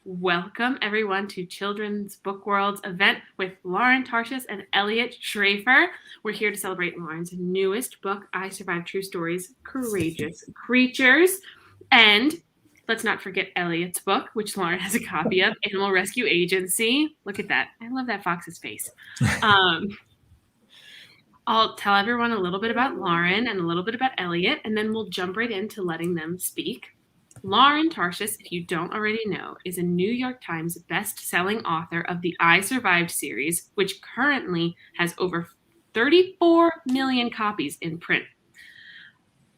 Welcome, everyone, to Children's Book World's event with Lauren Tarshis and Elliot Reefer. We're here to celebrate Lauren's newest book, I Survived True Stories, Courageous Creatures. And let's not forget Elliot's book, which Lauren has a copy of, Animal Rescue Agency. Look at that. I love that fox's face. I'll tell everyone a little bit about Lauren and a little bit about Elliot, and then we'll jump right into letting them speak. Lauren Tarshis, if you don't already know, is a New York Times best-selling author of the I Survived series, which currently has over 34 million copies in print.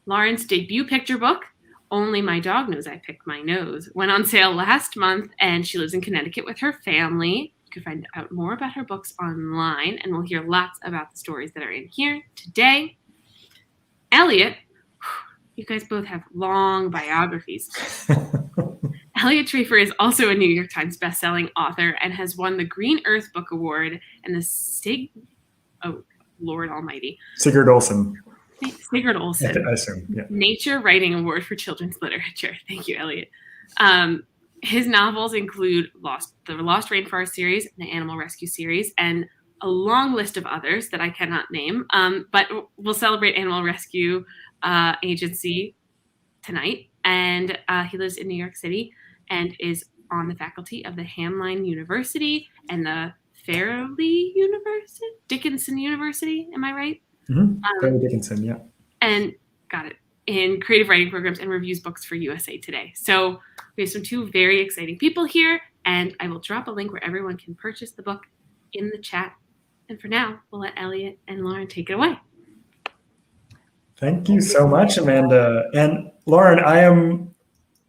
Lauren's debut picture book, Only My Dog Knows I Picked My Nose, went on sale last month, and she lives in Connecticut with her family. You can find out more about her books online, and we'll hear lots about the stories that are in here today. Elliot, you guys both have long biographies. Elliot Reefer is also a New York Times bestselling author and has won the Green Earth Book Award and the Lord Almighty. Sigurd Olsen. Sigurd Olsen. I assume, yeah. Nature Writing Award for Children's Literature. Thank you, Elliot. His novels include the Lost Rainforest series, the Animal Rescue series, and a long list of others that I cannot name. But we'll celebrate Animal Rescue Agency tonight. And he lives in New York City and is on the faculty of the Hamline University and the Fairleigh University, Dickinson University. Am I right? Mm-hmm. Fairleigh Dickinson, yeah. And got it. In creative writing programs and reviews books for USA Today. So we have two very exciting people here, and I will drop a link where everyone can purchase the book in the chat. And for now, we'll let Elliot and Lauren take it away. Thank you so much, Amanda. And Lauren, I am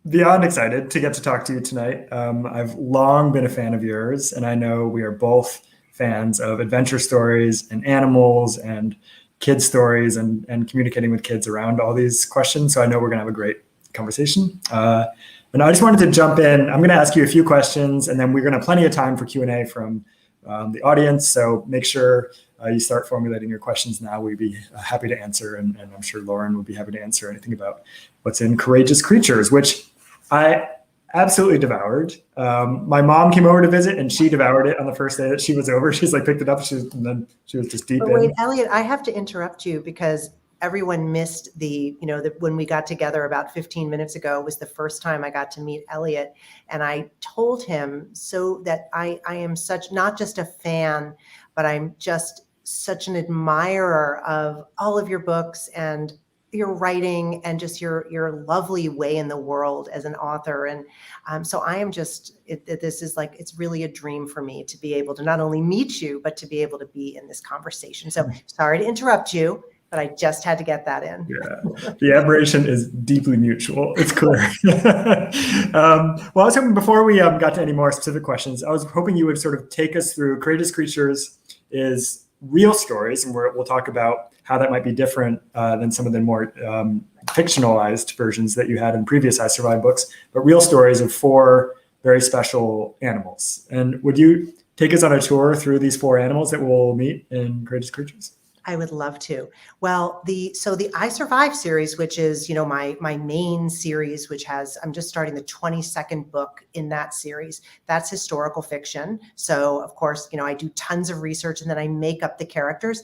beyond excited to get to talk to you tonight. I've long been a fan of yours, and I know we are both fans of adventure stories and animals and kids stories and communicating with kids around all these questions. So I know we're going to have a great conversation. And I just wanted to jump in. I'm going to ask you a few questions, and then we're going to have plenty of time for Q&A from the audience. So make sure you start formulating your questions now. We'd be happy to answer, and I'm sure Lauren would be happy to answer anything about what's in Courageous Creatures, which I absolutely devoured. My mom came over to visit, and she devoured it on the first day that she was over. She's like picked it up, and then she was just deep in. Wait, Elliot, I have to interrupt you because everyone missed when we got together about 15 minutes ago was the first time I got to meet Elliot. And I told him so that I am not just a fan, but I'm just such an admirer of all of your books and your writing and just your lovely way in the world as an author. And so I am this is like, it's really a dream for me to be able to not only meet you, but to be able to be in this conversation. So sorry to interrupt you, but I just had to get that in. Yeah, the admiration is deeply mutual. It's clear. Well, I was hoping before we got to any more specific questions, I was hoping you would sort of take us through Courageous Creatures is real stories, and we'll talk about how that might be different than some of the more fictionalized versions that you had in previous I Survived books, but real stories of 4 very special animals. And would you take us on a tour through these 4 animals that we'll meet in Courageous Creatures? I would love to. Well, the I Survived series, which is, my main series, which I'm just starting the 22nd book in that series. That's historical fiction. So of course, I do tons of research and then I make up the characters,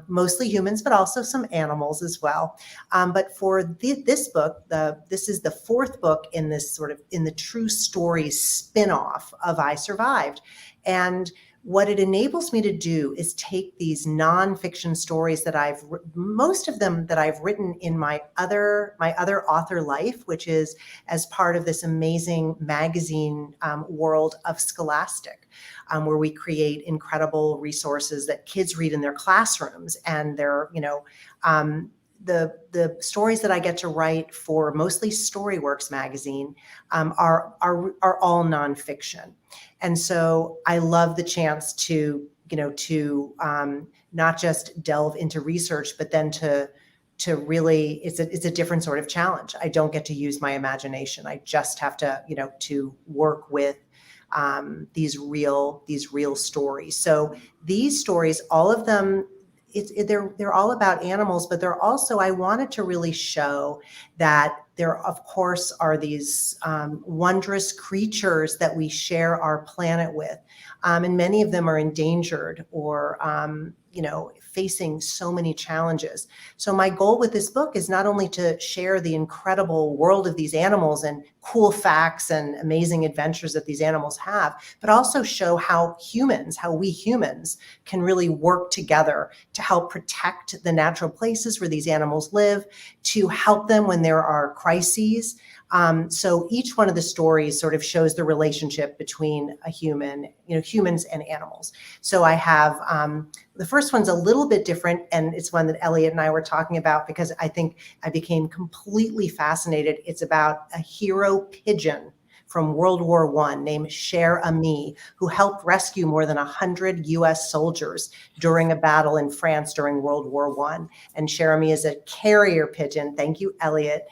mostly humans, but also some animals as well. But for this book, this is the 4th book in this in the true stories spin-off of I Survived. And what it enables me to do is take these nonfiction stories that most of them that I've written in my other author life, which is as part of this amazing magazine world of Scholastic, where we create incredible resources that kids read in their classrooms, and they're, the stories that I get to write for mostly Storyworks magazine are all nonfiction. And so I love the chance to not just delve into research, but then to really, it's a different sort of challenge. I don't get to use my imagination. I just have to work with these real stories. So these stories, all of them they're all about animals, but they're also, I wanted to really show that there, of course, are these wondrous creatures that we share our planet with. And many of them are endangered or, facing so many challenges. So my goal with this book is not only to share the incredible world of these animals and cool facts and amazing adventures that these animals have, but also show how we humans can really work together to help protect the natural places where these animals live, to help them when there are crises. So each one of the stories sort of shows the relationship between humans and animals. So I have, the first one's a little bit different, and it's one that Elliot and I were talking about because I think I became completely fascinated. It's about a hero pigeon from World War I named Cher Ami, who helped rescue more than 100 US soldiers during a battle in France during World War I. And Cher Ami is a carrier pigeon, thank you, Elliot,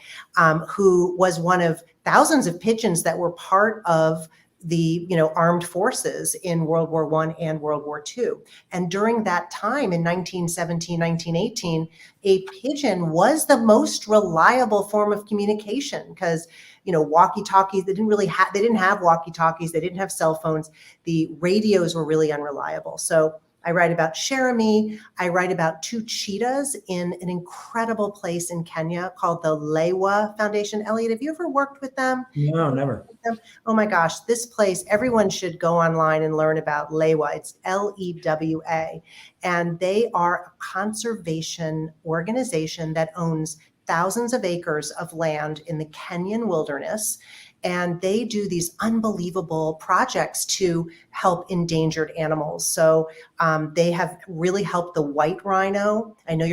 who was one of thousands of pigeons that were part of the armed forces in World War I and World War II. And during that time in 1917, 1918, a pigeon was the most reliable form of communication because walkie-talkies, they didn't have walkie-talkies, they didn't have cell phones, the radios were really unreliable. So I write about Cher Ami. I write about two cheetahs in an incredible place in Kenya called the Leia Foundation. Elliot, have you ever worked with them? No, never. Oh my gosh, this place, everyone should go online and learn about Lewa. It's Lewa. And they are a conservation organization that owns thousands of acres of land in the Kenyan wilderness. And they do these unbelievable projects to help endangered animals. So they have really helped the white rhino. I know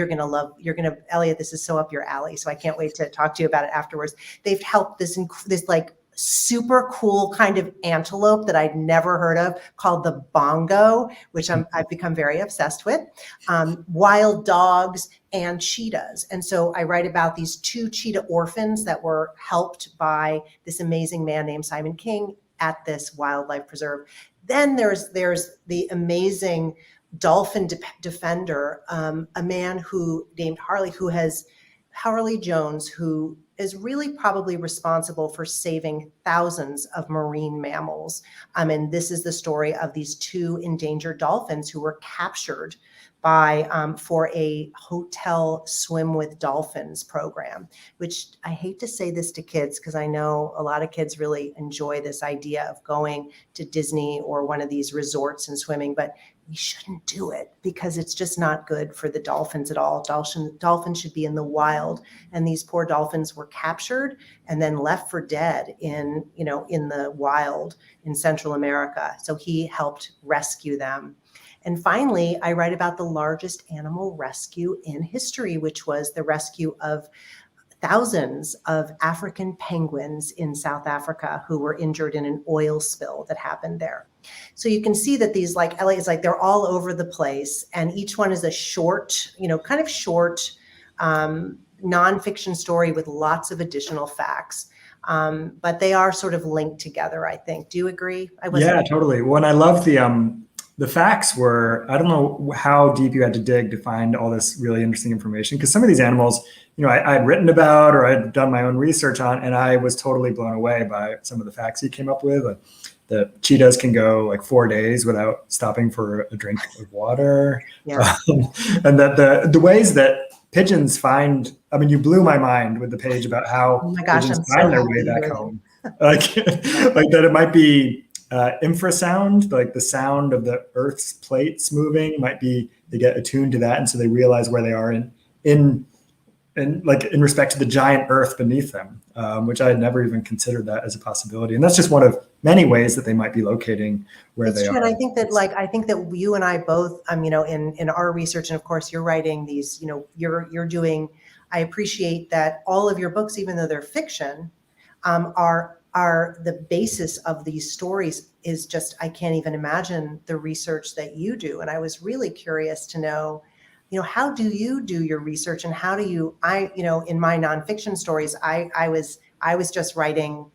Elliot, this is so up your alley. So I can't wait to talk to you about it afterwards. They've helped this like super cool kind of antelope that I'd never heard of called the bongo, which I've become very obsessed with, wild dogs and cheetahs. And so I write about these two cheetah orphans that were helped by this amazing man named Simon King at this wildlife preserve. Then there's the amazing Dolphin Defender, a man named Harley Jones, who is really probably responsible for saving thousands of marine mammals. And this is the story of these two endangered dolphins who were captured for a hotel swim with dolphins program, which I hate to say this to kids because I know a lot of kids really enjoy this idea of going to Disney or one of these resorts and swimming, but we shouldn't do it because it's just not good for the dolphins at all. Dolphins should be in the wild, and these poor dolphins were captured and then left for dead in the wild in Central America. So he helped rescue them. And finally, I write about the largest animal rescue in history, which was the rescue of thousands of African penguins in South Africa who were injured in an oil spill that happened there. So you can see that these, like Elliot, they're all over the place, and each one is a short, nonfiction story with lots of additional facts. But they are sort of linked together, I think. Do you agree? Yeah, totally. When I love the facts were, I don't know how deep you had to dig to find all this really interesting information, because some of these animals, I had written about or I'd done my own research on, and I was totally blown away by some of the facts he came up with. Like the cheetahs can go like 4 days without stopping for a drink of water. Yeah. And that the ways that pigeons find, you blew my mind with the page about how pigeons find their way back home. like that it might be infrasound, like the sound of the Earth's plates moving might be, they get attuned to that. And so they realize where they are in respect to the giant Earth beneath them, which I had never even considered that as a possibility. And that's just one of many ways that they might be locating where they are. And I think that you and I both, in our research, and of course you're writing these, you're doing, I appreciate that all of your books, even though they're fiction, are the basis of these stories is just, I can't even imagine the research that you do. And I was really curious to know, how do you do your research, and how do you, in my nonfiction stories, I was just writing,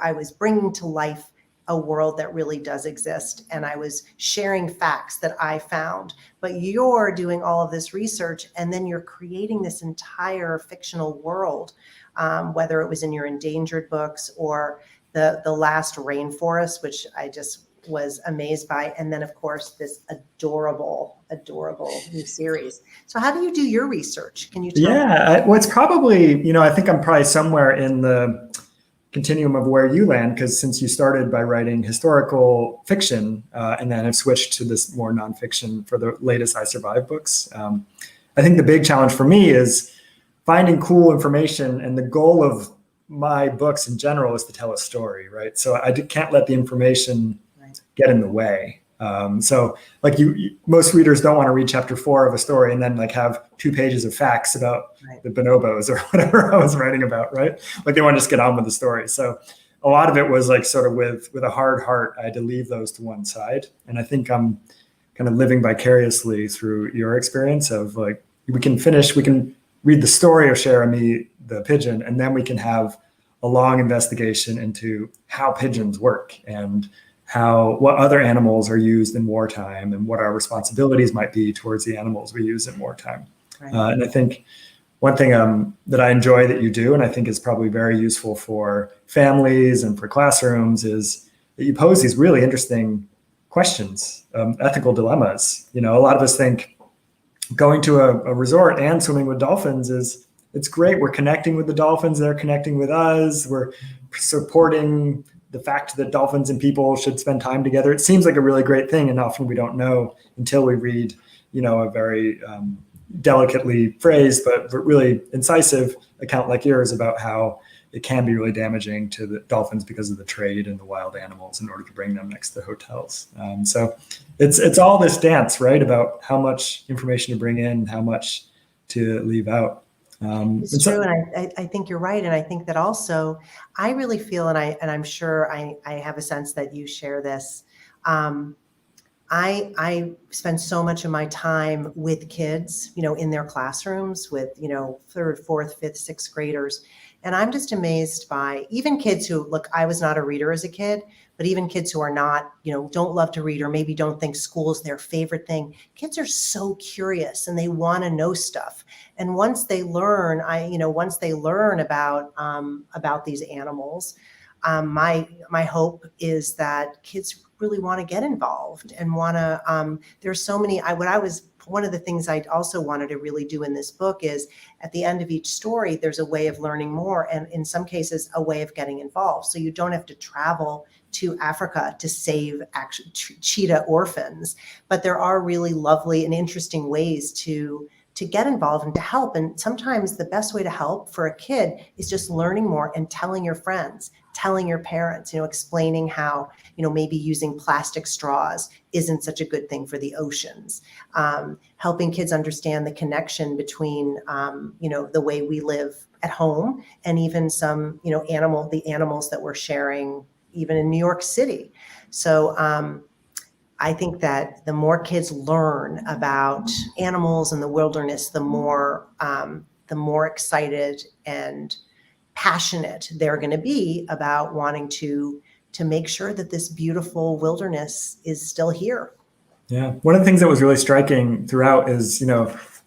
I was bringing to life a world that really does exist. And I was sharing facts that I found, but you're doing all of this research and then you're creating this entire fictional world, whether it was in your endangered books or the last rainforest, which I just was amazed by. And then of course, this adorable new series. So how do you do your research? Can you tell me? Well, it's probably, I think I'm probably somewhere in the continuum of where you land, because since you started by writing historical fiction and then have switched to this more nonfiction for the latest I Survive books, I think the big challenge for me is finding cool information, and the goal of my books in general is to tell a story, right? So I can't let the information get in the way. So like most readers don't want to read chapter 4 of a story and then like have 2 pages of facts about the bonobos or whatever I was writing about, right? Like they want to just get on with the story. So a lot of it was like sort of with a hard heart, I had to leave those to one side. And I think I'm kind of living vicariously through your experience of like, we can read the story of Jeremy the pigeon, and then we can have a long investigation into how pigeons work and what other animals are used in wartime and what our responsibilities might be towards the animals we use in wartime. And I think one thing that I enjoy that you do, and I think is probably very useful for families and for classrooms, is that you pose these really interesting questions, ethical dilemmas. A lot of us think going to a resort and swimming with dolphins it's great. We're connecting with the dolphins. They're connecting with us. We're supporting the fact that dolphins and people should spend time together. It seems like a really great thing, and often we don't know until we read, a very delicately phrased but really incisive account like yours about how it can be really damaging to the dolphins because of the trade in the wild animals in order to bring them next to hotels. So it's all this dance, right, about how much information to bring in, how much to leave out. It's true, and I think you're right, and I think that also I really feel, and I'm sure I have a sense that you share this. I spend so much of my time with kids, in their classrooms with 3rd, 4th, 5th, 6th graders, and I'm just amazed by even kids who look. I was not a reader as a kid, but even kids who are not, don't love to read or maybe don't think school's their favorite thing. Kids are so curious and they want to know stuff. And once they learn, about these animals, my hope is that kids really want to get involved and want to. There's so many. One of the things I also wanted to really do in this book is at the end of each story, there's a way of learning more, and in some cases, a way of getting involved. So you don't have to travel to Africa to save cheetah orphans, but there are really lovely and interesting ways to get involved and to help. And sometimes the best way to help for a kid is just learning more and telling your friends, telling your parents, explaining how, maybe using plastic straws isn't such a good thing for the oceans. Helping kids understand the connection between, the way we live at home and even some, the animals that we're sharing even in New York City. So I think that the more kids learn about animals and the wilderness, the more excited and passionate they're going to be about wanting to make sure that this beautiful wilderness is still here. Yeah. One of the things that was really striking throughout is,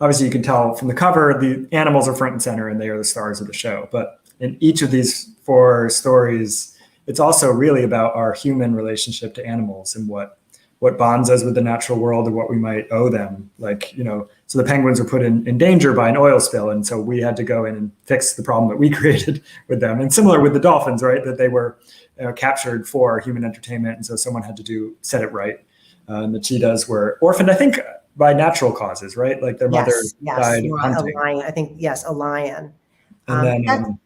obviously you can tell from the cover, the animals are front and center and they are the stars of the show. But in each of these 4 stories, it's also really about our human relationship to animals and what bonds us with the natural world and what we might owe them. Like, so the penguins were put in danger by an oil spill. And so we had to go in and fix the problem that we created with them. And similar with the dolphins, right? That they were captured for human entertainment. And so someone had to set it right. And the cheetahs were orphaned, I think, by natural causes, right? Like their mother died hunting. A lion. I think, yes, a lion. And then,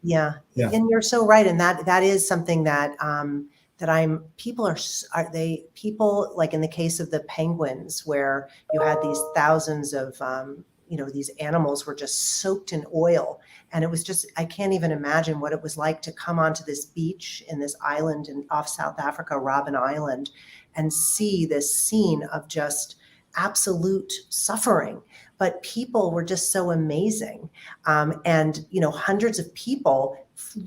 And you're so right. And that is something that people like in the case of the penguins, where you had these thousands of, these animals were just soaked in oil. And it was just, I can't even imagine what it was like to come onto this beach in this island off South Africa, Robben Island, and see this scene of just absolute suffering. But people were just so amazing. And, hundreds of people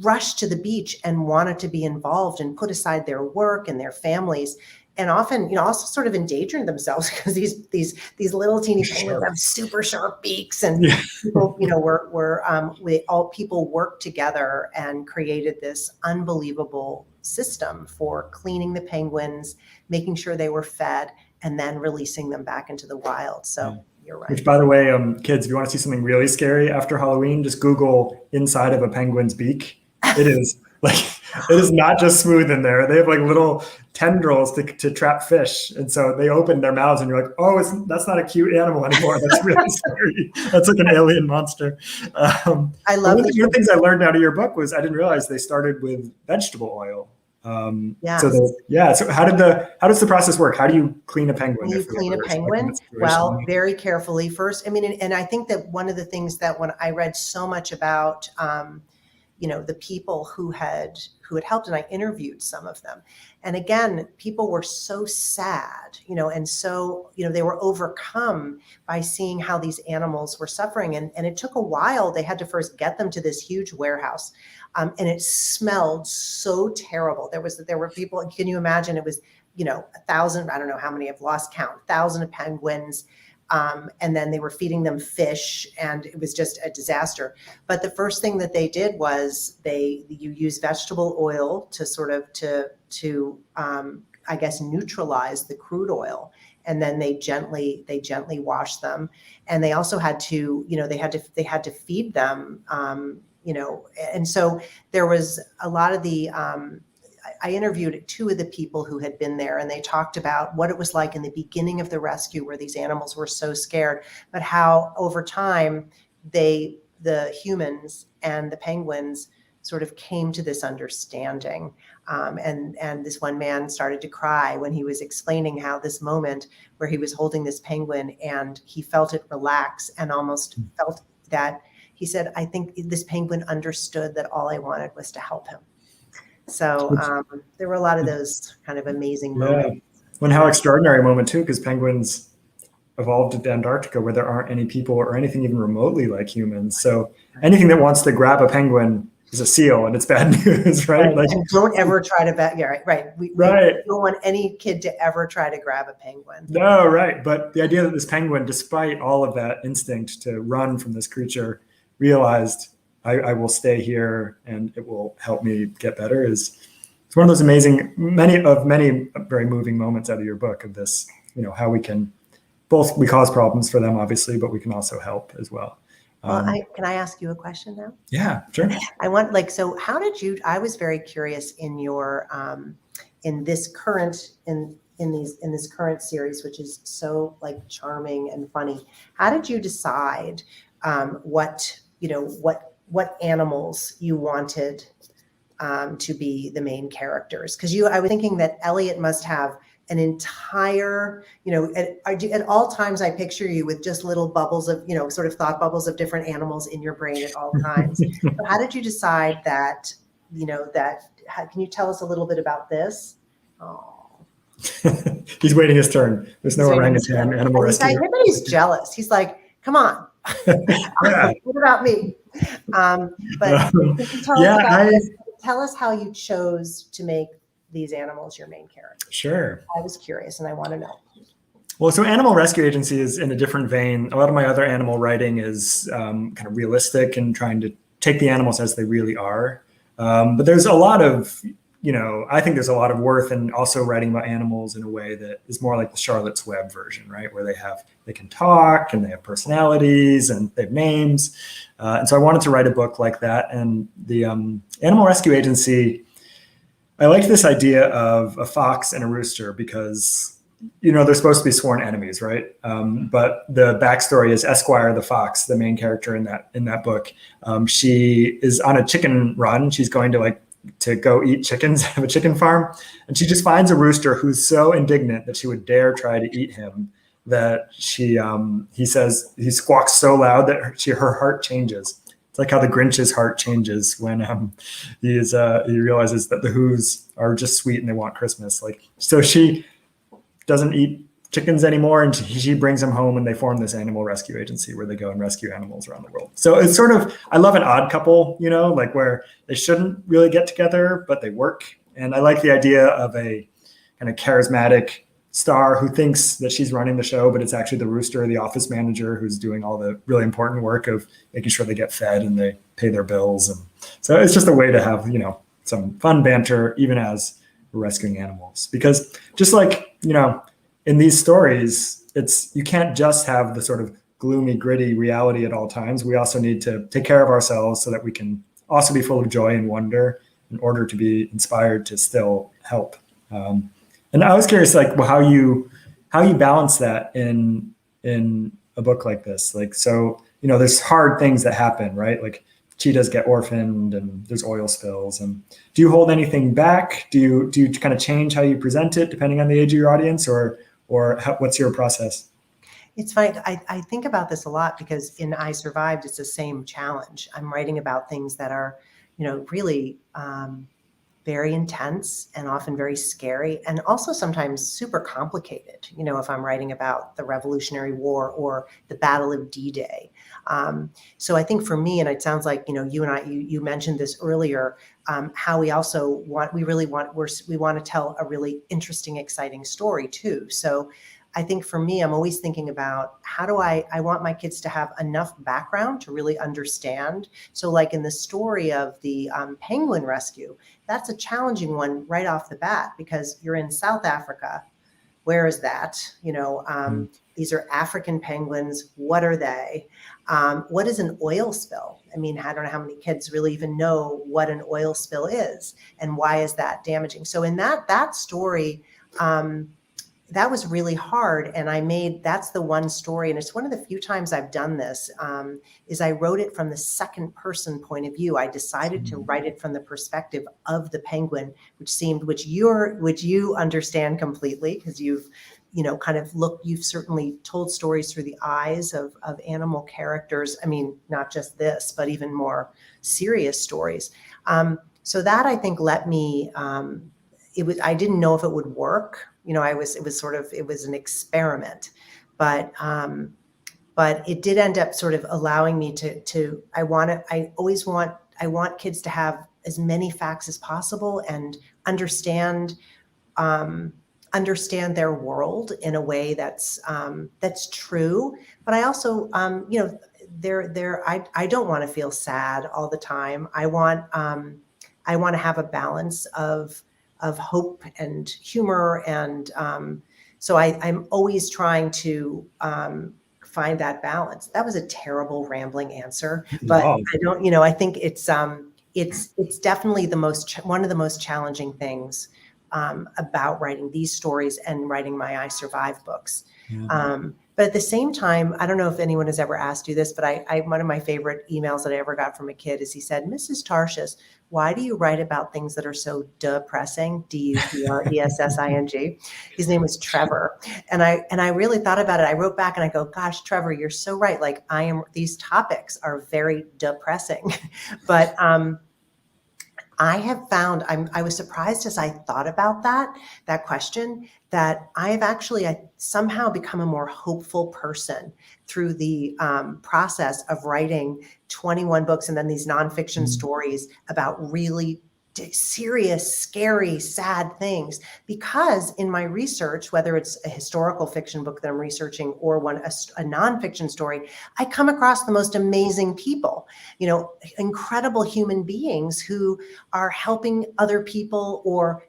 rushed to the beach and wanted to be involved and put aside their work and their families, and often, also sort of endangered themselves because these little teeny penguins have super sharp beaks, and people, people worked together and created this unbelievable system for cleaning the penguins, making sure they were fed, and then releasing them back into the wild. So you're right. Which, by the way, kids, if you want to see something really scary after Halloween, just Google inside of a penguin's beak. It is not just smooth in there. They have like little tendrils to trap fish. And so they open their mouths and you're like, oh, that's not a cute animal anymore. That's really scary. That's like an alien monster. I love one of the things I learned out of your book was I didn't realize they started with vegetable oil. So how does the process work? How do you clean a penguin? You clean a penguin? Well, very carefully first. I mean, and I think that one of the things that when I read so much about, the people who had helped, and I interviewed some of them. And again, people were so sad, and so, they were overcome by seeing how these animals were suffering. And it took a while. They had to first get them to this huge warehouse. And it smelled so terrible. There were people, can you imagine? It was, 1,000, I don't know how many, I've lost count, 1,000 of penguins. And then they were feeding them fish, and it was just a disaster. But the first thing that they did was you use vegetable oil to sort of I guess neutralize the crude oil, and then they gently wash them. And they also had to, they had to feed them, and so there was a lot of the. I interviewed two of the people who had been there, and they talked about what it was like in the beginning of the rescue, where these animals were so scared, but how over time the humans and the penguins sort of came to this understanding. And this one man started to cry when he was explaining how this moment where he was holding this penguin and he felt it relax and almost felt that, he said, I think this penguin understood that all I wanted was to help him. So there were a lot of those kind of amazing moments. And how extraordinary a moment too, because penguins evolved in Antarctica where there aren't any people or anything even remotely like humans. So anything that wants to grab a penguin is a seal, and it's bad news, right? Like, and don't ever try to right. We don't want any kid to ever try to grab a penguin. No, right. But the idea that this penguin, despite all of that instinct to run from this creature, realized I will stay here and it will help me get better it's one of those amazing, many very moving moments out of your book of this, how we can we cause problems for them, obviously, but we can also help as well. Can I ask you a question now? Yeah, sure. I want so how did you, I was very curious in your, in this current series, which is so like charming and funny. How did you decide what animals you wanted to be the main characters? Because I was thinking that Elliot must have an entire, at all times I picture you with just little bubbles of, sort of thought bubbles of different animals in your brain at all times. So how did you decide that, can you tell us a little bit about this? Oh. He's waiting his turn. There's no orangutan animal rescue. Everybody's jealous. He's like, come on. What about me? But can you tell us how you chose to make these animals your main characters? Sure. I was curious and I want to know. Well, so Animal Rescue Agency is in a different vein. A lot of my other animal writing is kind of realistic and trying to take the animals as they really are. But there's a lot of, I think there's a lot of worth in also writing about animals in a way that is more like the Charlotte's Web version, right? Where they can talk and they have personalities and they have names. And so I wanted to write a book like that. And the Animal Rescue Agency, I liked this idea of a fox and a rooster because, they're supposed to be sworn enemies, right? But the backstory is Esquire the fox, the main character in that book. She is on a chicken run. She's going to go eat chickens at a chicken farm. And she just finds a rooster who's so indignant that she would dare try to eat him that he says, he squawks so loud that her heart changes. It's like how the Grinch's heart changes when he realizes that the Who's are just sweet and they want Christmas. So she doesn't eat chickens anymore, and she brings them home, and they form this animal rescue agency where they go and rescue animals around the world. So it's sort of, I love an odd couple, like where they shouldn't really get together, but they work. And I like the idea of a kind of charismatic star who thinks that she's running the show, but it's actually the rooster, the office manager, who's doing all the really important work of making sure they get fed and they pay their bills. And so it's just a way to have, some fun banter, even as we're rescuing animals. Because just like, in these stories, you can't just have the sort of gloomy, gritty reality at all times. We also need to take care of ourselves so that we can also be full of joy and wonder in order to be inspired to still help. And I was curious, like, how you balance that in a book like this. Like, so, there's hard things that happen, right? Like cheetahs get orphaned and there's oil spills. And do you hold anything back? Do you kind of change how you present it depending on the age of your audience, or what's your process? It's funny. I think about this a lot because in I Survived, it's the same challenge. I'm writing about things that are, really very intense and often very scary, and also sometimes super complicated, if I'm writing about the Revolutionary War or the Battle of D-Day. So I think for me, and it sounds like, you and I, you mentioned this earlier, how we also we want to tell a really interesting, exciting story too. So I think for me, I'm always thinking about how do I want my kids to have enough background to really understand. So like in the story of the penguin rescue, that's a challenging one right off the bat because you're in South Africa. Where is that? These are African penguins. What are they? What is an oil spill? I mean, I don't know how many kids really even know what an oil spill is and why is that damaging. So in that story, that was really hard. And that's the one story. And it's one of the few times I've done this, is I wrote it from the second person point of view. I decided to write it from the perspective of the penguin, which you understand completely because you've, you've certainly told stories through the eyes of animal characters. I mean, not just this, but even more serious stories. So that I think let me, I didn't know if it would work. It was an experiment, but it did end up sort of allowing me I want kids to have as many facts as possible and understand their world in a way that's true. But I also, I don't want to feel sad all the time. I want to have a balance of hope and humor. And so I'm always trying to find that balance. That was a terrible rambling answer, but Wow. I don't, I think it's definitely one of the most challenging things about writing these stories and writing my I Survived books. Yeah. But at the same time, I don't know if anyone has ever asked you this, but one of my favorite emails that I ever got from a kid is he said, "Mrs. Tarshis, why do you write about things that are so depressing?" DUPRESSING. His name was Trevor. And I really thought about it. I wrote back and I go, "Gosh, Trevor, you're so right. Like these topics are very depressing." But I have found, I was surprised as I thought about that question, that I somehow become a more hopeful person through the process of writing 21 books and then these nonfiction stories about really serious, scary, sad things. Because in my research, whether it's a historical fiction book that I'm researching or a nonfiction story, I come across the most amazing people, incredible human beings who are helping other people or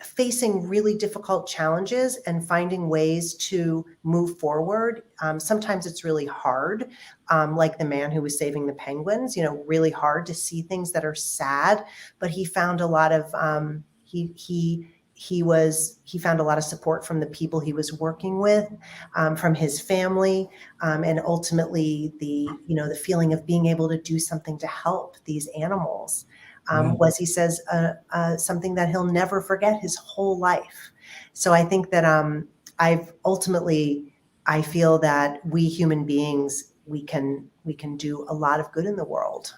facing really difficult challenges and finding ways to move forward. Sometimes it's really hard, like the man who was saving the penguins, really hard to see things that are sad, but he found a lot of, he found a lot of support from the people he was working with, from his family, and ultimately the feeling of being able to do something to help these animals. Was, he says, something that he'll never forget his whole life. So I think that I feel that we human beings, we can do a lot of good in the world.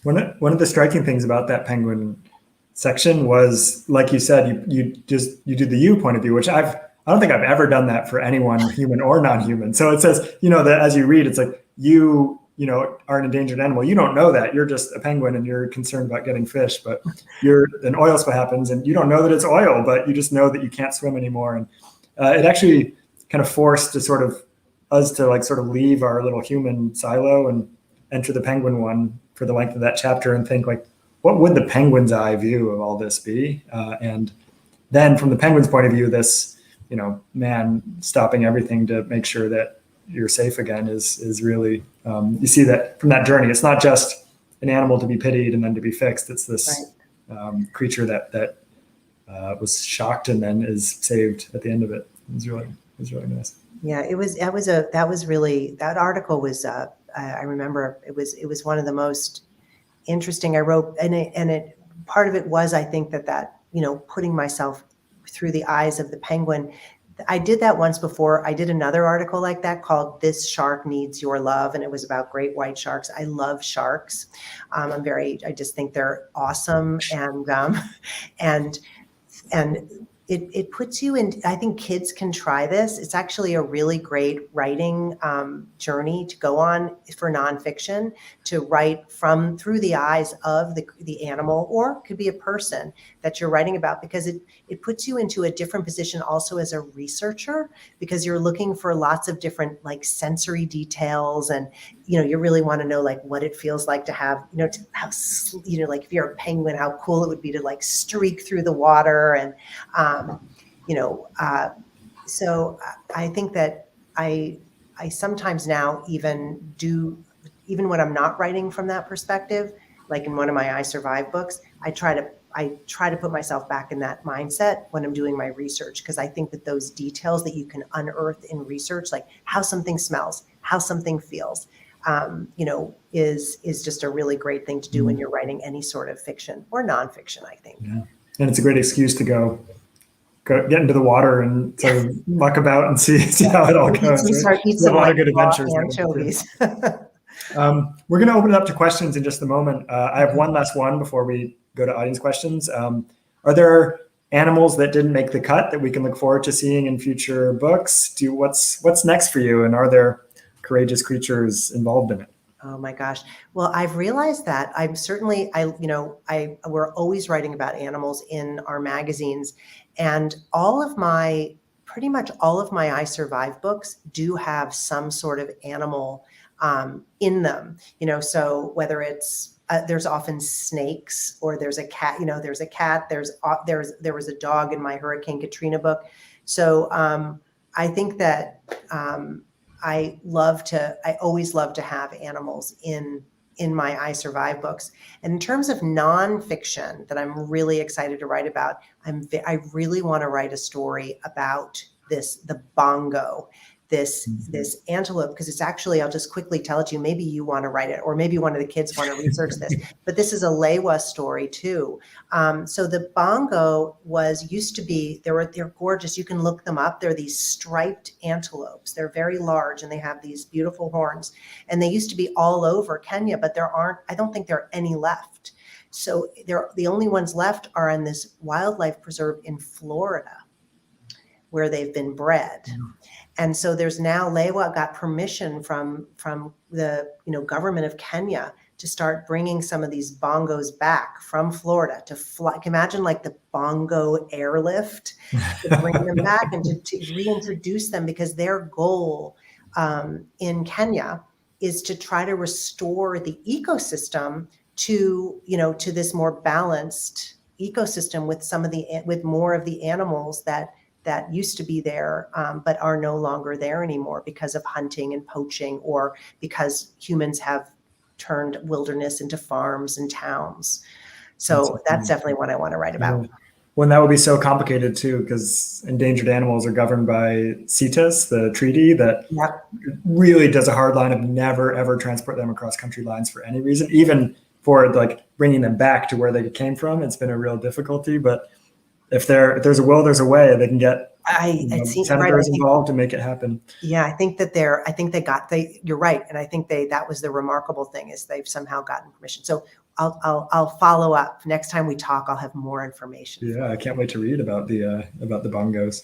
One of the striking things about that penguin section was, like you said, you do the you point of view, which I've I don't think I've ever done that for anyone, human or non-human. So it says, that as you read, it's like you are an endangered animal. You don't know that. You're just a penguin and you're concerned about getting fish, but an oil spill happens and you don't know that it's oil, but you just know that you can't swim anymore. And it actually kind of forced us to sort of leave our little human silo and enter the penguin one for the length of that chapter and think what would the penguin's eye view of all this be? And then from the penguin's point of view, this, man stopping everything to make sure that you're safe again is really, you see that from that journey. It's not just an animal to be pitied and then to be fixed. It's this creature that was shocked and then is saved at the end of it. It was really nice. Yeah, that article was, I remember it was one of the most interesting I wrote, and part of it was, I think that putting myself through the eyes of the penguin. I did that once before. I did another article like that called "This Shark Needs Your Love," and it was about great white sharks. I love sharks. I just think they're awesome, and it puts you in. I think kids can try this. It's actually a really great writing journey to go on for nonfiction, to write through the eyes of the animal, or it could be a person that you're writing about, because it puts you into a different position also as a researcher, because you're looking for lots of different sensory details, and you really want to know what it feels like to have if you're a penguin, how cool it would be to streak through the water, and so I think that I sometimes now even when I'm not writing from that perspective, like in one of my I Survive books, I try to put myself back in that mindset when I'm doing my research, because I think that those details that you can unearth in research, like how something smells, how something feels, is just a really great thing to do when you're writing any sort of fiction or nonfiction, I think. Yeah. And it's a great excuse to go get into the water and sort of muck about and see how it all goes. Eat some good adventures. Anchovies. We're going to open it up to questions in just a moment. I have one last one before we go to audience questions. Are there animals that didn't make the cut that we can look forward to seeing in future books? What's next for you? And are there courageous creatures involved in it? Oh my gosh. Well, I've realized that we're always writing about animals in our magazines, and pretty much all of my I Survive books do have some sort of animal in them, so whether it's there's often snakes, or there's a cat, there's a cat, there was a dog in my Hurricane Katrina book. So I think that I always love to have animals in my I Survive books. And in terms of nonfiction that I'm really excited to write about, I really want to write a story about the bongo, this antelope, because it's actually, I'll just quickly tell it to you, maybe you want to write it, or maybe one of the kids want to research this, but this is a Lewa story too. So the bongo used to be, they're gorgeous. You can look them up. They're these striped antelopes. They're very large and they have these beautiful horns, and they used to be all over Kenya, but I don't think there are any left. So the only ones left are in this wildlife preserve in Florida, where they've been bred. And so there's now, Lewa got permission from the government of Kenya to start bringing some of these bongos back from Florida to fly. Imagine the bongo airlift, to bring them back and to reintroduce them, because their goal in Kenya is to try to restore the ecosystem to this more balanced ecosystem with more of the animals that used to be there, but are no longer there anymore because of hunting and poaching, or because humans have turned wilderness into farms and towns. So that's definitely what I want to write about. Well, that would be so complicated too, because endangered animals are governed by CITES, the treaty that really does a hard line of never, ever transport them across country lines for any reason, even for bringing them back to where they came from. It's been a real difficulty, but if there's a will, there's a way. They can get senators involved to make it happen. Yeah, I think you're right, and I think that was the remarkable thing, is they've somehow gotten permission. So I'll follow up next time we talk. I'll have more information. Yeah, I can't wait to read about the bongos.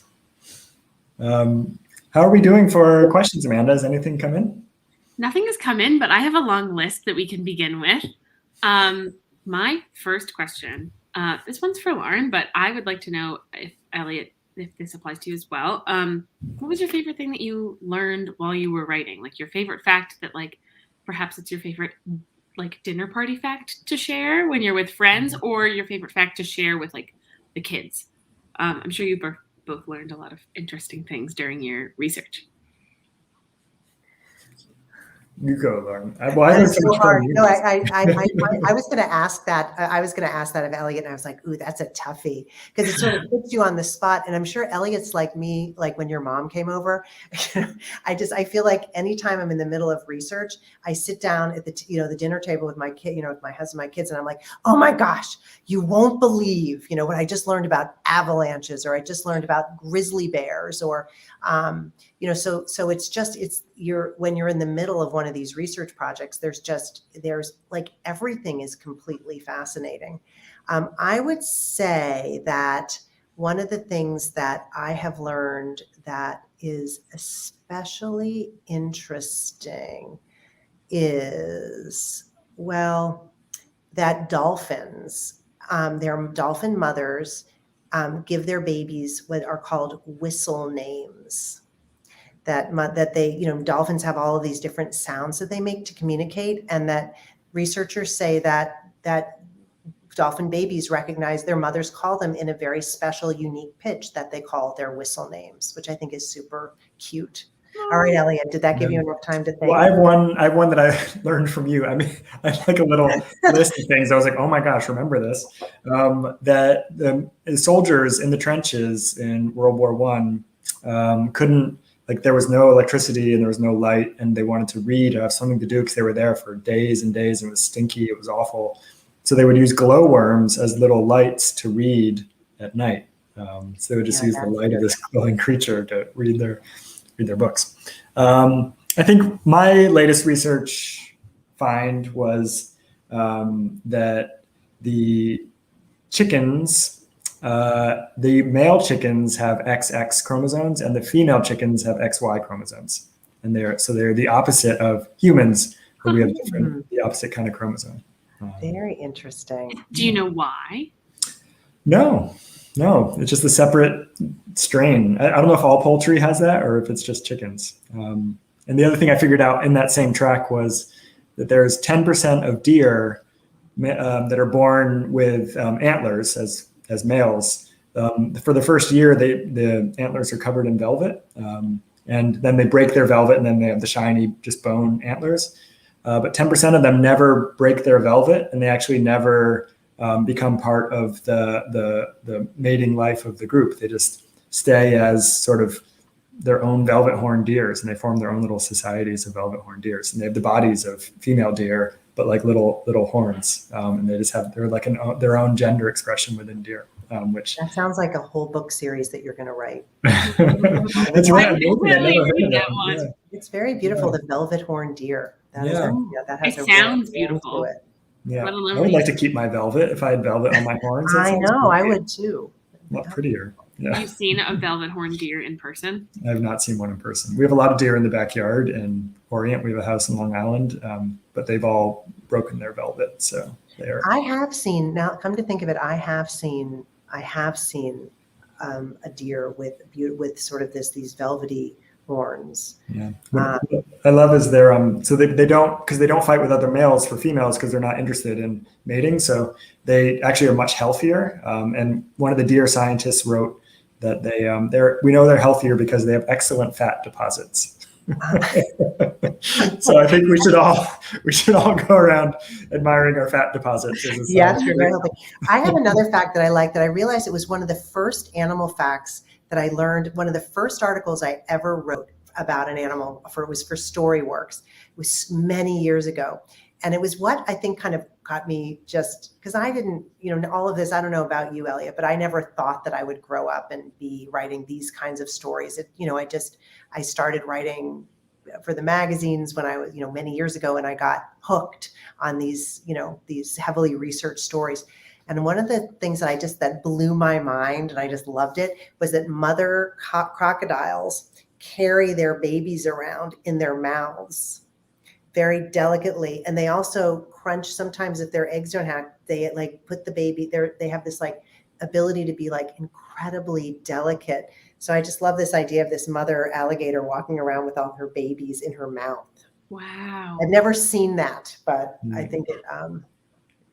How are we doing for questions, Amanda? Has anything come in? Nothing has come in, but I have a long list that we can begin with. My first question, this one's for Lauren, but I would like to know if Elliot, if this applies to you as well. What was your favorite thing that you learned while you were writing? Like your favorite fact that like perhaps it's your favorite like dinner party fact to share when you're with friends, or your favorite fact to share with like the kids. I'm sure you both learned a lot of interesting things during your research. You go, Lauren. That is so hard. No, I was going to ask that. I was going to ask that of Elliot, and I was like, "Ooh, that's a toughie," because it sort of puts you on the spot. And I'm sure Elliot's like me, like when your mom came over. I feel like anytime I'm in the middle of research, I sit down at the dinner table with my kid, with my husband, my kids, and I'm like, "Oh my gosh, you won't believe, what I just learned about avalanches, or I just learned about grizzly bears, or." So when you're in the middle of one of these research projects, there's like everything is completely fascinating. I would say that one of the things that I have learned that is especially interesting is, that dolphins, their dolphin mothers, give their babies what are called whistle names. That they, dolphins have all of these different sounds that they make to communicate, and that researchers say that dolphin babies recognize their mothers call them in a very special, unique pitch that they call their whistle names, which I think is super cute. All right, Elliot, did that give you enough time to think? Well, I have one that I learned from you. I mean, I had like a little list of things. I was like, oh my gosh, remember this? That the soldiers in the trenches in World War I couldn't, like there was no electricity and there was no light, and they wanted to read or have something to do because they were there for days and days and it was stinky. It was awful. So they would use glowworms as little lights to read at night. So they would just use the light of this glowing creature to read their books. I think my latest research find was that the chickens, the male chickens have XX chromosomes and the female chickens have XY chromosomes. And they're the opposite of humans, where we have the opposite kind of chromosome. Very interesting. Do you know why? No, it's just a separate strain. I don't know if all poultry has that or if it's just chickens. And the other thing I figured out in that same track was that there's 10% of deer that are born with antlers as males. For the first year, the antlers are covered in velvet, and then they break their velvet, and then they have the shiny, just bone antlers. But 10% of them never break their velvet, and they actually never become part of the mating life of the group. They just stay as sort of their own velvet horned deers, and they form their own little societies of velvet horned deers. And they have the bodies of female deer, but like little horns, and they're like their own gender expression within deer. Which that sounds like a whole book series that you're going to write. That's right. It's very beautiful. The velvet horned deer. It sounds beautiful. To it. Yeah, I would like to keep my velvet if I had velvet on my horns. I know, I would too. A lot prettier. Yeah. You've seen a velvet horned deer in person? I have not seen one in person. We have a lot of deer in the backyard in Orient. We have a house in Long Island, but they've all broken their velvet. So they're. I have seen, now come to think of it, I have seen a deer with sort of these velvety horns. Yeah. What I love is they're so they don't fight with other males for females because they're not interested in mating. So they actually are much healthier. And one of the deer scientists wrote that we know they're healthier because they have excellent fat deposits. So I think we should all go around admiring our fat deposits. Yes, you're very healthy. I have another fact that I like that I realized it was one of the first animal facts that I learned. One of the first articles I ever wrote about an animal was for Storyworks. It was many years ago. And it was what I think kind of got me, just because I didn't, all of this, I don't know about you, Elliot, but I never thought that I would grow up and be writing these kinds of stories. I started writing for the magazines when I was, many years ago, and I got hooked on these heavily researched stories. And one of the things that blew my mind, and I just loved it, was that mother crocodiles carry their babies around in their mouths very delicately. And they also crunch sometimes if their eggs don't hatch, they like put the baby there. They have this like ability to be like incredibly delicate. So I just love this idea of this mother alligator walking around with all her babies in her mouth. Wow. I've never seen that, but I think it,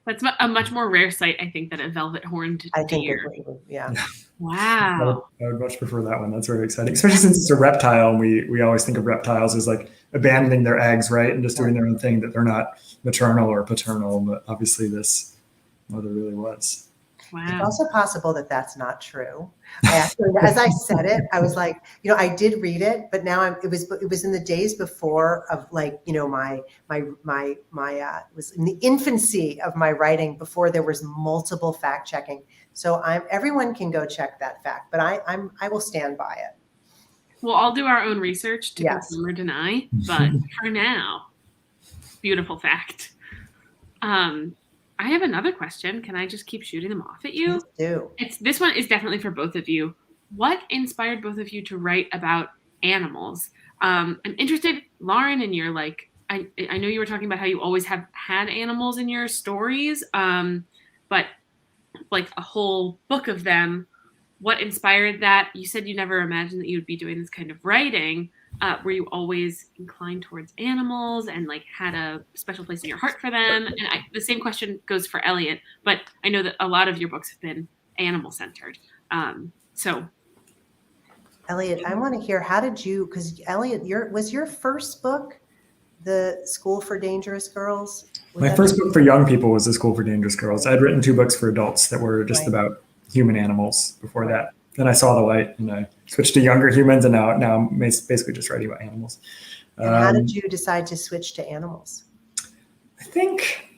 that's a much more rare sight, I think, than a velvet horned I think deer. yeah. Wow. I would much prefer that one. That's very exciting, especially since it's a reptile. And we always think of reptiles as like abandoning their eggs, right? And just doing their own thing, that they're not maternal or paternal. But obviously this mother really was. Wow. It's also possible that that's not true. I actually, as I said it, I was like, I did read it, but now it was in the days before of like, it was in the infancy of my writing before there was multiple fact checking. So everyone can go check that fact, but I will stand by it. We'll all do our own research to confirm or deny, but for now, beautiful fact. I have another question. Can I just keep shooting them off at you? Please do. This one is definitely for both of you. What inspired both of you to write about animals? I'm interested, Lauren, in your I know you were talking about how you always have had animals in your stories, but like a whole book of them. What inspired that? You said you never imagined that you would be doing this kind of writing. Were you always inclined towards animals and like had a special place in your heart for them? And the same question goes for Elliot, but I know that a lot of your books have been animal centered. So Elliot, I want to hear, how did you, because Elliot, was your first book The School for Dangerous Girls? My first book for young people was The School for Dangerous Girls. I'd written 2 books for adults that were just about human animals before that. Then I saw the light and I switched to younger humans, and now I'm basically just writing about animals. And how did you decide to switch to animals? I think,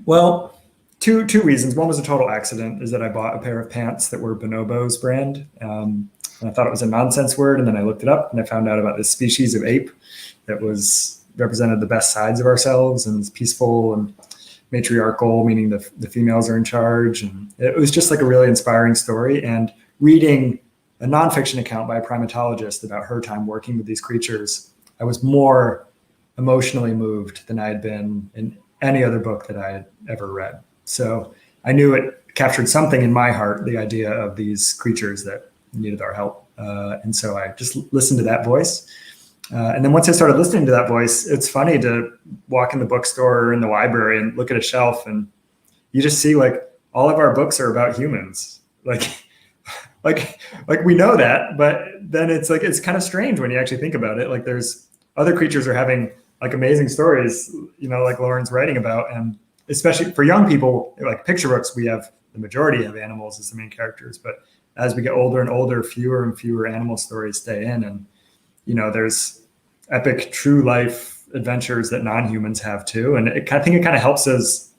well, two reasons. One was a total accident, is that I bought a pair of pants that were Bonobo's brand. And I thought it was a nonsense word. And then I looked it up and I found out about this species of ape that represented the best sides of ourselves and was peaceful and matriarchal, meaning the females are in charge. And it was just like a really inspiring story. And reading a nonfiction account by a primatologist about her time working with these creatures, I was more emotionally moved than I had been in any other book that I had ever read. So I knew it captured something in my heart, the idea of these creatures that needed our help. And so I just listened to that voice. And then once I started listening to that voice, it's funny to walk in the bookstore or in the library and look at a shelf, and you just see like all of our books are about humans. Like we know that, but then it's kind of strange when you actually think about it. Like there's other creatures are having like amazing stories, like Lauren's writing about. And especially for young people, like picture books, we have the majority of animals as the main characters. But as we get older and older, fewer and fewer animal stories stay in. And, there's epic true life adventures that non-humans have too. And I think it kind of helps us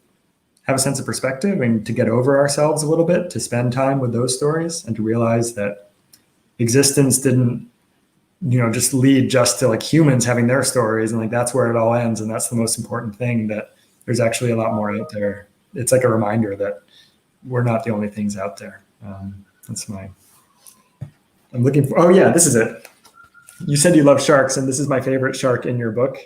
have a sense of perspective and to get over ourselves a little bit, to spend time with those stories and to realize that existence didn't, just lead just to like humans having their stories. And like, that's where it all ends. And that's the most important thing, that there's actually a lot more out there. It's like a reminder that we're not the only things out there. I'm looking for, oh yeah, this is it. You said you love sharks, and this is my favorite shark in your book.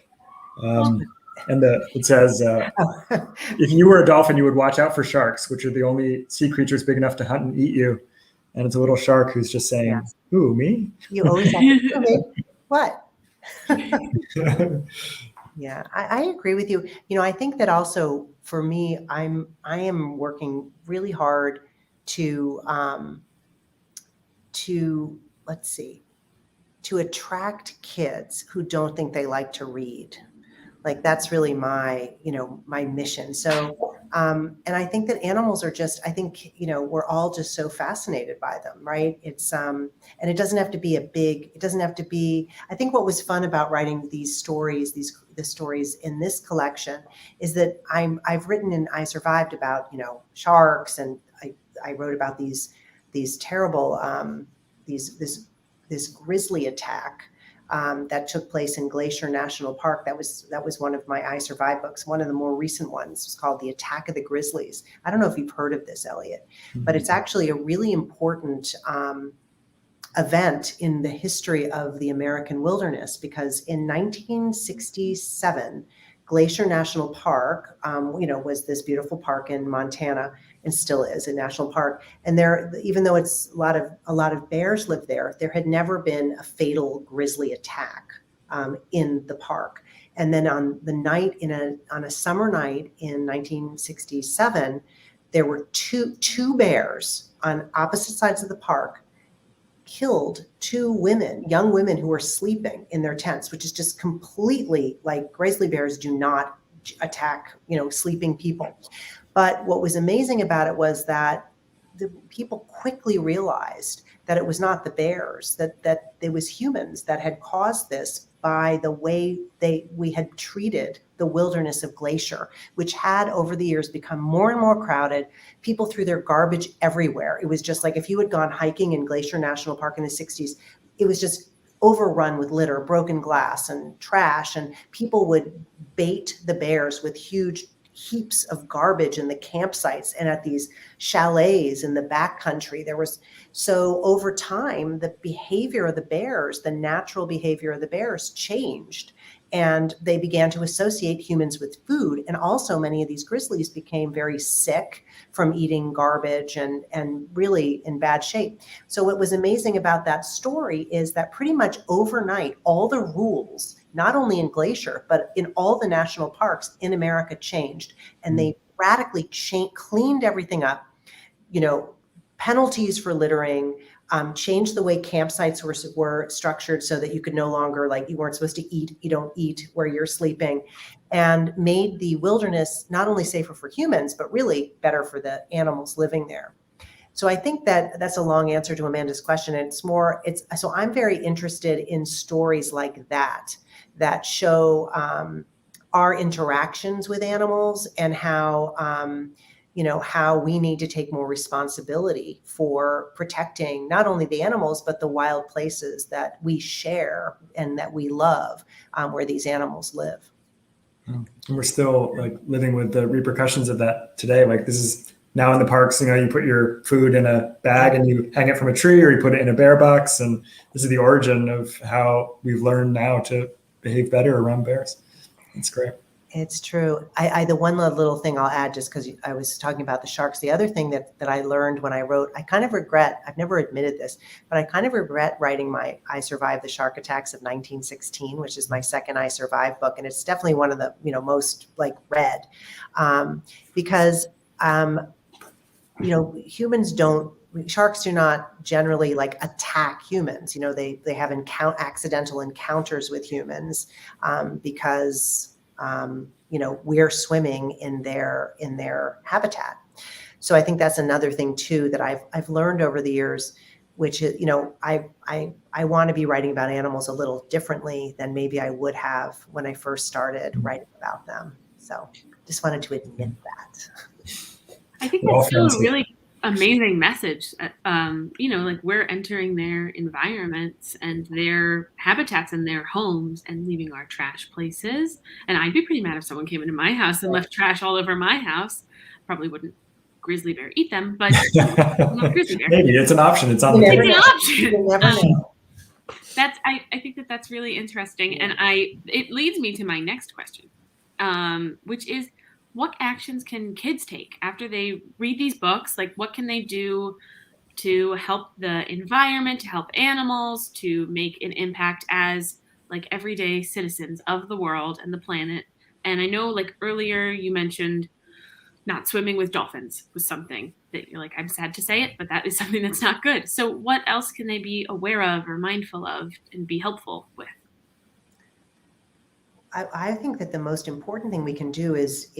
And it says, if you were a dolphin, you would watch out for sharks, which are the only sea creatures big enough to hunt and eat you. And it's a little shark who's just saying, "Who, me?" You always have to me. What? Yeah, I agree with you. I think that also for me, I am working really hard to attract kids who don't think they like to read. Like that's really my mission. So, and I think that animals are just, we're all just so fascinated by them, right? It's, and it doesn't have to be I think what was fun about writing these stories, the stories in this collection is that I've written and I survived about, sharks, and I wrote about these terrible, this Grizzly Attack that took place in Glacier National Park. That was one of my I Survive books. One of the more recent ones was called The Attack of the Grizzlies. I don't know if you've heard of this, Elliot, but it's actually a really important event in the history of the American wilderness, because in 1967, Glacier National Park, was this beautiful park in Montana, and still is a national park. And there, even though it's a lot of bears live there, there had never been a fatal grizzly attack in the park. And then on a summer night in 1967, there were two bears on opposite sides of the park killed two women, young women who were sleeping in their tents, which is just completely like grizzly bears do not attack, sleeping people. But what was amazing about it was that the people quickly realized that it was not the bears, that it was humans that had caused this by the way we had treated the wilderness of Glacier, which had over the years become more and more crowded. People threw their garbage everywhere. It was just like if you had gone hiking in Glacier National Park in the 60s, it was just overrun with litter, broken glass, and trash. And people would bait the bears with huge heaps of garbage in the campsites and at these chalets in the backcountry. So over time, the behavior of the bears, the natural behavior of the bears changed, and they began to associate humans with food. And also many of these grizzlies became very sick from eating garbage and really in bad shape. So what was amazing about that story is that pretty much overnight, all the rules, not only in Glacier, but in all the national parks in America changed. And they radically cleaned everything up, penalties for littering, changed the way campsites were structured so that you could no longer, you weren't supposed to eat, you don't eat where you're sleeping, and made the wilderness not only safer for humans, but really better for the animals living there. So I think that's a long answer to Amanda's question. So I'm very interested in stories like that show our interactions with animals and how we need to take more responsibility for protecting not only the animals, but the wild places that we share and that we love, where these animals live. And we're still living with the repercussions of that today. This is now in the parks, you put your food in a bag and you hang it from a tree, or you put it in a bear box. And this is the origin of how we've learned now to behave better around bears. It's great. It's true. The one little thing I'll add, just because I was talking about the sharks, the other thing that I learned when I wrote, I kind of regret, I've never admitted this, but I kind of regret writing my I Survived the Shark Attacks of 1916, which is my second I Survived book. And it's definitely one of the, most read, because, sharks do not generally attack humans. They have accidental encounters with humans, because we're swimming in their habitat. So I think that's another thing too that I've learned over the years, which is, I want to be writing about animals a little differently than maybe I would have when I first started writing about them. So just wanted to admit that. I think that's still a really amazing message. We're entering their environments and their habitats and their homes and leaving our trash places. And I'd be pretty mad if someone came into my house and left trash all over my house. Probably wouldn't grizzly bear eat them, but not grizzly bear. Maybe it's an option. It's on the table. It's an option. You never know. I think that's really interesting, and it leads me to my next question, which is, what actions can kids take after they read these books? What can they do to help the environment, to help animals, to make an impact as everyday citizens of the world and the planet? And I know earlier you mentioned not swimming with dolphins was something that you're I'm sad to say it, but that is something that's not good. So what else can they be aware of or mindful of and be helpful with? I think that the most important thing we can do is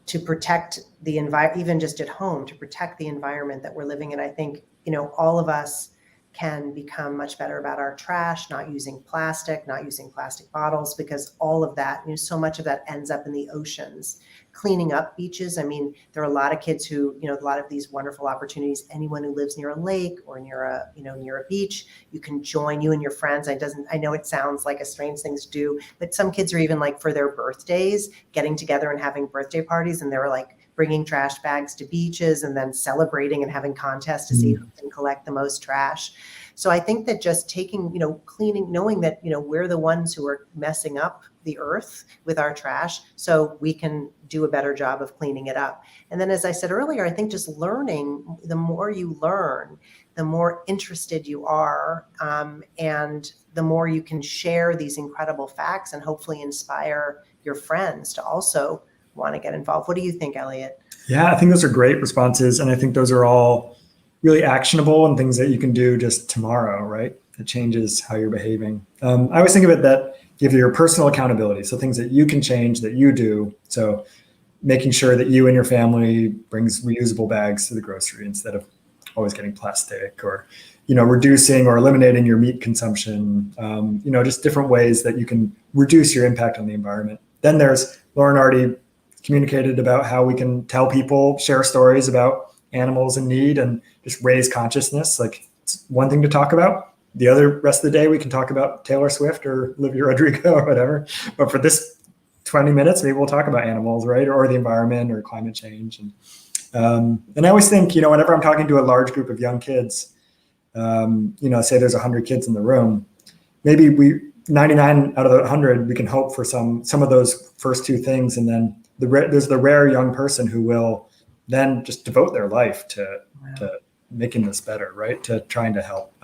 to protect the environment, even just at home, to protect the environment that we're living in. I think, all of us can become much better about our trash, not using plastic bottles, because all of that, so much of that ends up in the oceans. Cleaning up beaches. I mean, there are a lot of kids who, a lot of these wonderful opportunities. Anyone who lives near a lake or near a beach, you can join, you and your friends. I know it sounds like a strange thing to do, but some kids are even like for their birthdays, getting together and having birthday parties, and they're like bringing trash bags to beaches and then celebrating and having contests to see who can collect the most trash. So I think that just taking, cleaning, knowing that, we're the ones who are messing up the earth with our trash, so we can do a better job of cleaning it up. And then, as I said earlier, I think just learning, the more you learn, the more interested you are, and the more you can share these incredible facts and hopefully inspire your friends to also want to get involved. What do you think, Elliot? Yeah, I think those are great responses. And I think those are all really actionable and things that you can do just tomorrow, right? It changes how you're behaving. I always think of it that give your personal accountability. So things that you can change that you do. So making sure that you and your family brings reusable bags to the grocery instead of always getting plastic, or, reducing or eliminating your meat consumption, just different ways that you can reduce your impact on the environment. Then there's Lauren already communicated about how we can tell people, share stories about animals in need and just raise consciousness. Like, it's one thing to talk about. The other rest of the day, we can talk about Taylor Swift or Olivia Rodrigo or whatever. But for this 20 minutes, maybe we'll talk about animals, right? Or the environment or climate change. And I always think, whenever I'm talking to a large group of young kids, say there's 100 kids in the room, maybe 99 out of the 100, we can hope for some of those first two things. And then there's the rare young person who will then just devote their life to making this better, right? To trying to help.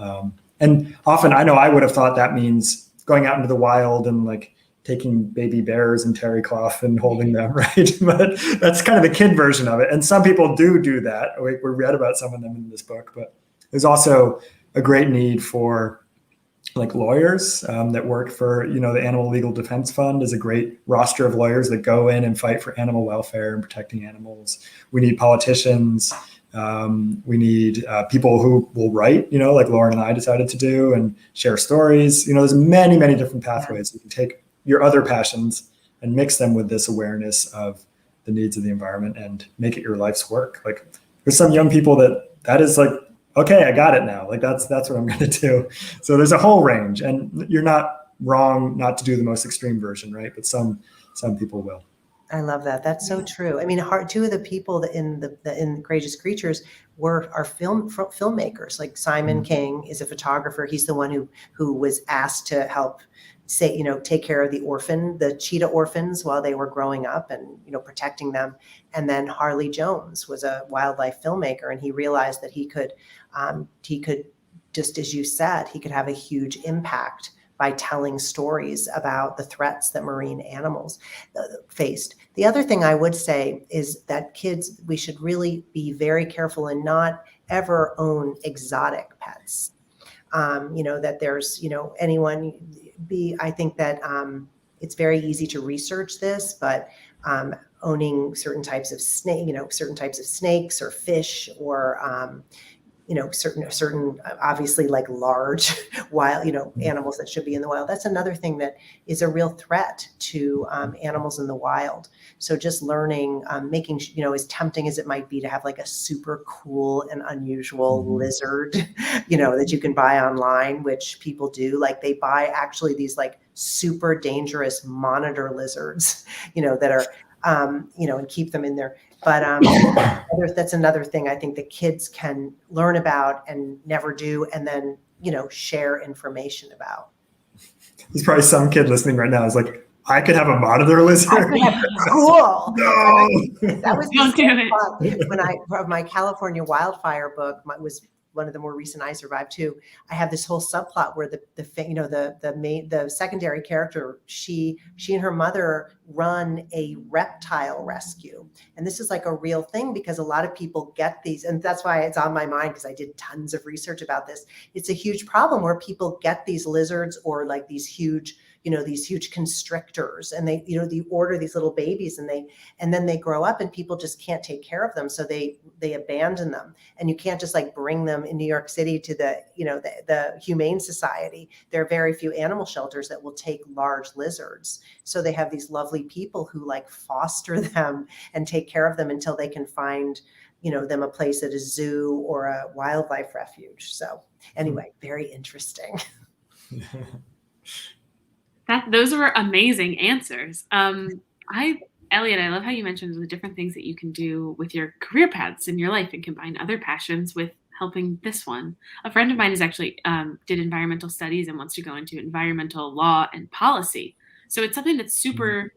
And often I know I would have thought that means going out into the wild and like taking baby bears and terry cloth and holding them, right? But that's kind of the kid version of it. And some people do that. We read about some of them in this book, but there's also a great need for like lawyers that work for, the Animal Legal Defense Fund is a great roster of lawyers that go in and fight for animal welfare and protecting animals. We need politicians. We need people who will write, like Lauren and I decided to do, and share stories. There's many, many different pathways. You can take your other passions and mix them with this awareness of the needs of the environment and make it your life's work. Like, there's some young people that is like, okay, I got it now. Like, that's what I'm going to do. So there's a whole range, and you're not wrong not to do the most extreme version, right? But some people will. I love that. That's so true. I mean, two of the people that in Courageous Creatures are filmmakers. Like Simon King is a photographer. He's the one who was asked to help take care of the cheetah orphans while they were growing up and, protecting them. And then Harley Jones was a wildlife filmmaker, and he realized that he could, just as you said, he could have a huge impact by telling stories about the threats that marine animals faced. The other thing I would say is that kids, we should really be very careful and not ever own exotic pets. That there's, I think that it's very easy to research this, but owning certain types of snakes or fish, or certain obviously like large wild, animals that should be in the wild. That's another thing that is a real threat to animals in the wild. So just learning, making, as tempting as it might be to have like a super cool and unusual lizard, that you can buy online, which people do. Like, they buy actually these like super dangerous monitor lizards, that are, and keep them in there. But that's another thing I think that kids can learn about and never do, and then, share information about. There's probably some kid listening right now is like, I could have a monitor lizard. Cool. No. That was Don't do it. When my California wildfire book was one of the more recent I Survived too. I have this whole subplot where the secondary character, she and her mother run a reptile rescue. And this is like a real thing, because a lot of people get these, and that's why it's on my mind, because I did tons of research about this. It's a huge problem where people get these lizards or like these huge, these huge constrictors, and they order these little babies, and then they grow up and people just can't take care of them. So they abandon them, and you can't just like bring them in New York City to the Humane Society. There are very few animal shelters that will take large lizards. So they have these lovely people who like foster them and take care of them until they can find them a place at a zoo or a wildlife refuge. So anyway, very interesting. Those were amazing answers. Elliot, I love how you mentioned the different things that you can do with your career paths in your life and combine other passions with helping this one. A friend of mine is actually did environmental studies and wants to go into environmental law and policy. So it's something that's super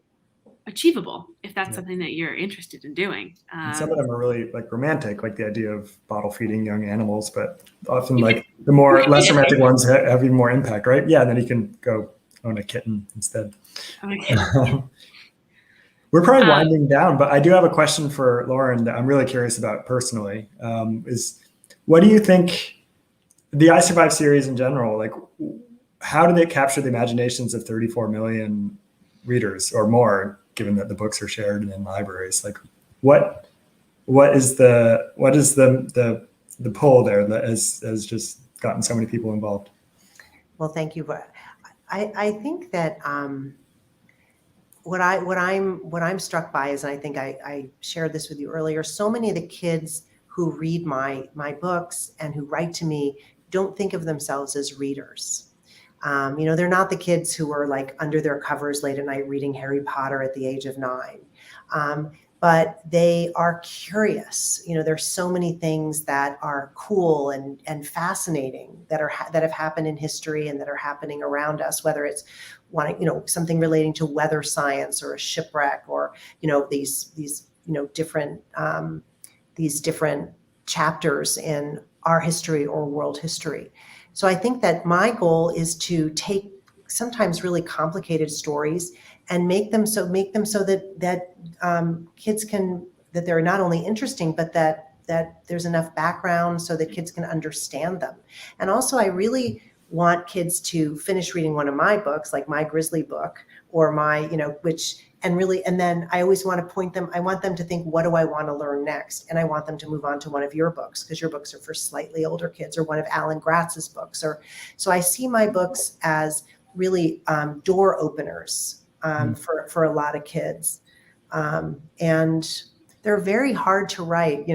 achievable if that's something that you're interested in doing. Some of them are really like romantic, like the idea of bottle feeding young animals, but often like the less romantic ones have even more impact, right? Yeah, and then you can go own a kitten instead. Okay. We're probably winding down, but I do have a question for Lauren that I'm really curious about personally. Is what do you think the I Survive series in general, like how did it capture the imaginations of 34 million readers or more, given that the books are shared in libraries? Like what is the pull there that has just gotten so many people involved? Well, thank you. I think that what I'm struck by is, and I think I shared this with you earlier, so many of the kids who read my books and who write to me don't think of themselves as readers. They're not the kids who are like under their covers late at night reading Harry Potter at the age of 9. But they are curious. There's so many things that are cool and fascinating that have happened in history and that are happening around us, whether it's something relating to weather science or a shipwreck or, these different chapters in our history or world history. So I think that my goal is to take sometimes really complicated stories and make them so that kids that they're not only interesting, but that there's enough background so that kids can understand them. And also I really want kids to finish reading one of my books, like my Grizzly book or my, and then I always want to I want them to think, what do I want to learn next? And I want them to move on to one of your books, because your books are for slightly older kids, or one of Alan Gratz's books. So I see my books as really door openers for a lot of kids. And they're very hard to write.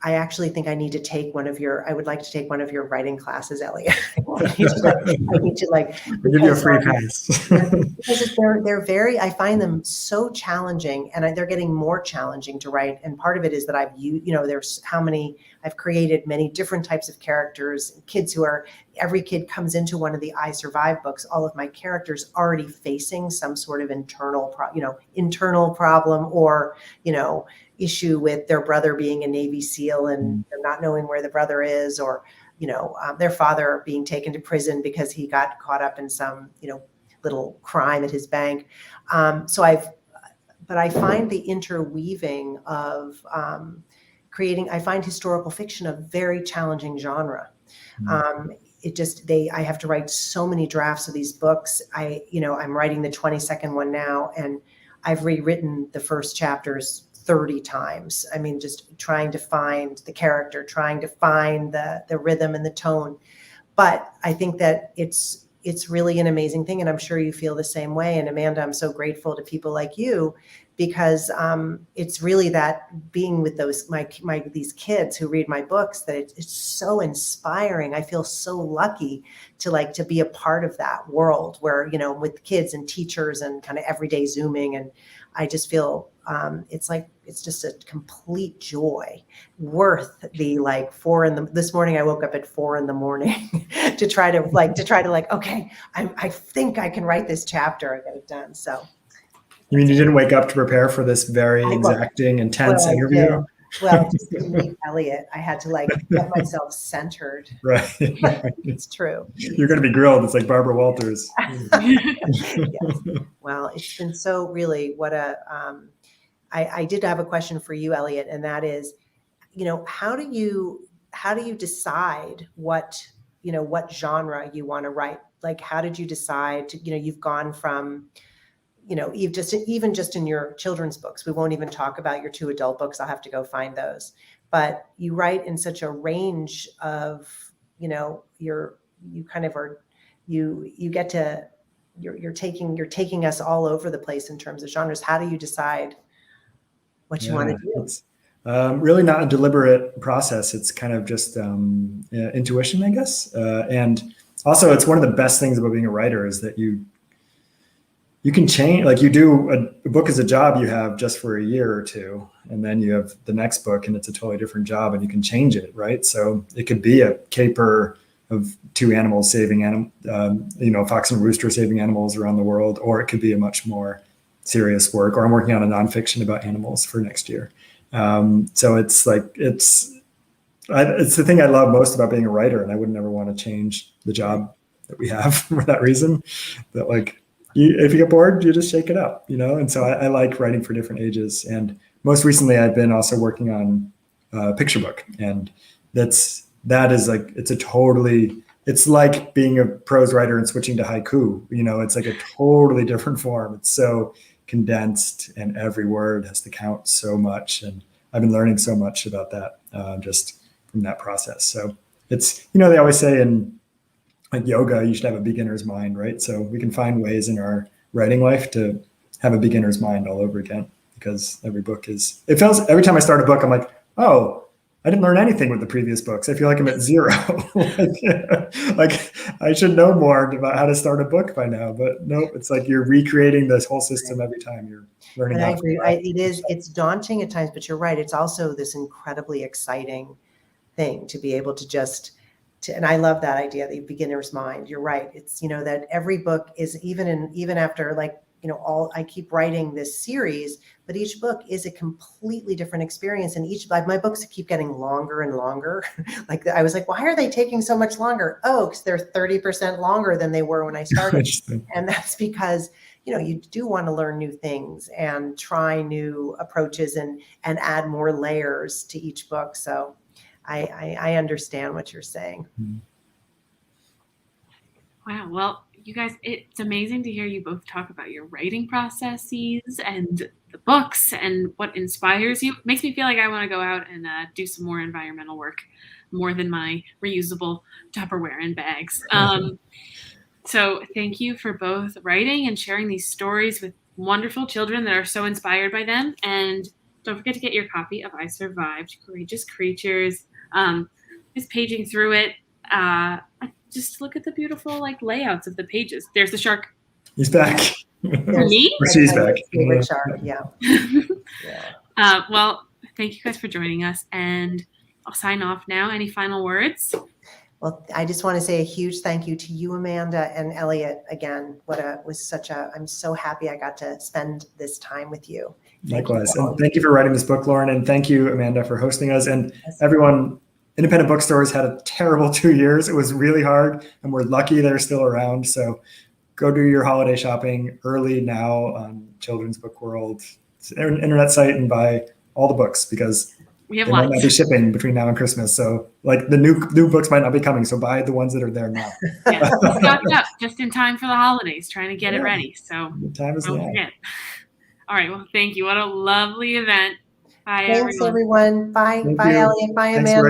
I actually think I would like to take one of your writing classes, Elliot. I need to We'll give you a free pass. Because I find them so challenging, and they're getting more challenging to write. And part of it is that I've created many different types of characters, every kid comes into one of the I Survive books, all of my characters already facing some sort of internal problem or, issue with their brother being a Navy SEAL and they're not knowing where the brother is, or, their father being taken to prison because he got caught up in some, little crime at his bank. But I find the interweaving of I find historical fiction a very challenging genre. I have to write so many drafts of these books. I'm writing the 22nd one now, and I've rewritten the first chapters 30 times. I mean, just trying to find the character, trying to find the rhythm and the tone. But I think that it's really an amazing thing, and I'm sure you feel the same way. And Amanda, I'm so grateful to people like you, because it's really that being with these kids who read my books, that it's so inspiring. I feel so lucky to be a part of that world where, with kids and teachers and kind of everyday Zooming. And I just feel it's just a complete joy, worth the this morning I woke up at 4 a.m. to try to okay, I think I can write this chapter and get it done. So you mean you didn't wake up to prepare for this very exacting, intense interview? Well, just to meet Elliot, I had to get myself centered. Right. It's true. You're going to be grilled. It's like Barbara Walters. Yes. Well, it's been so really I did have a question for you, Elliot, and that is, how do you decide what what genre you want to write. Like, how did you decide to, you've gone from, even just in your children's books, we won't even talk about your 2 adult books. I'll have to go find those. But you write in such a range of, you're taking us all over the place in terms of genres. How do you decide what you want to do? It's really not a deliberate process. It's kind of just intuition, I guess. And also, it's one of the best things about being a writer is that you can change, like you do a book is a job you have just for a year or 2, and then you have the next book and it's a totally different job and you can change it, right? So it could be a caper of 2 animals saving fox and rooster saving animals around the world, or it could be a much more serious work, or I'm working on a nonfiction about animals for next year. So it's the thing I love most about being a writer, and I would never want to change the job that we have for that reason. That if you get bored, you just shake it up, And so I like writing for different ages. And most recently, I've been also working on a picture book, and it's like being a prose writer and switching to haiku. It's like a totally different form. It's so condensed, and every word has to count so much. And I've been learning so much about that just from that process. So it's, they always say in like yoga, you should have a beginner's mind, right? So we can find ways in our writing life to have a beginner's mind all over again, because every time I start a book, I'm like, oh, I didn't learn anything with the previous books. I feel like I'm at 0. like I should know more about how to start a book by now, but nope. It's like you're recreating this whole system every time you're learning. And I agree. It's daunting at times, but you're right. It's also this incredibly exciting thing to be able to and I love that idea, the beginner's mind. You're right. It's, that every book is even after I keep writing this series, but each book is a completely different experience. And my books keep getting longer and longer. I was like, why are they taking so much longer? Oh, because they're 30% longer than they were when I started. And that's because, you do want to learn new things and try new approaches and add more layers to each book. So I understand what you're saying. Wow. Well, you guys, it's amazing to hear you both talk about your writing processes and the books and what inspires you. It makes me feel like I want to go out and do some more environmental work, more than my reusable Tupperware and bags. So thank you for both writing and sharing these stories with wonderful children that are so inspired by them. And don't forget to get your copy of I Survived, Courageous Creatures. Just paging through it. Just look at the beautiful layouts of the pages. There's the shark. He's back. For me? She's back. Favorite shark, yeah. Well, thank you guys for joining us, and I'll sign off now. Any final words? Well, I just want to say a huge thank you to you, Amanda, and Elliot. Again, I'm so happy I got to spend this time with you. Likewise. And thank you for writing this book, Lauren. And thank you, Amanda, for hosting us. And everyone, independent bookstores had a terrible 2 years. It was really hard, and we're lucky they're still around. So go do your holiday shopping early now on Children's Book World internet site and buy all the books, because we have they might not be shipping between now and Christmas. So the new books might not be coming. So buy the ones that are there now. Yeah, stocked up just in time for the holidays, trying to get it ready. So the time is now. Forget. All right. Well, thank you. What a lovely event. Bye, Thanks, everyone. Bye. Thank Bye, you. Elliot. Bye, Thanks, Amanda.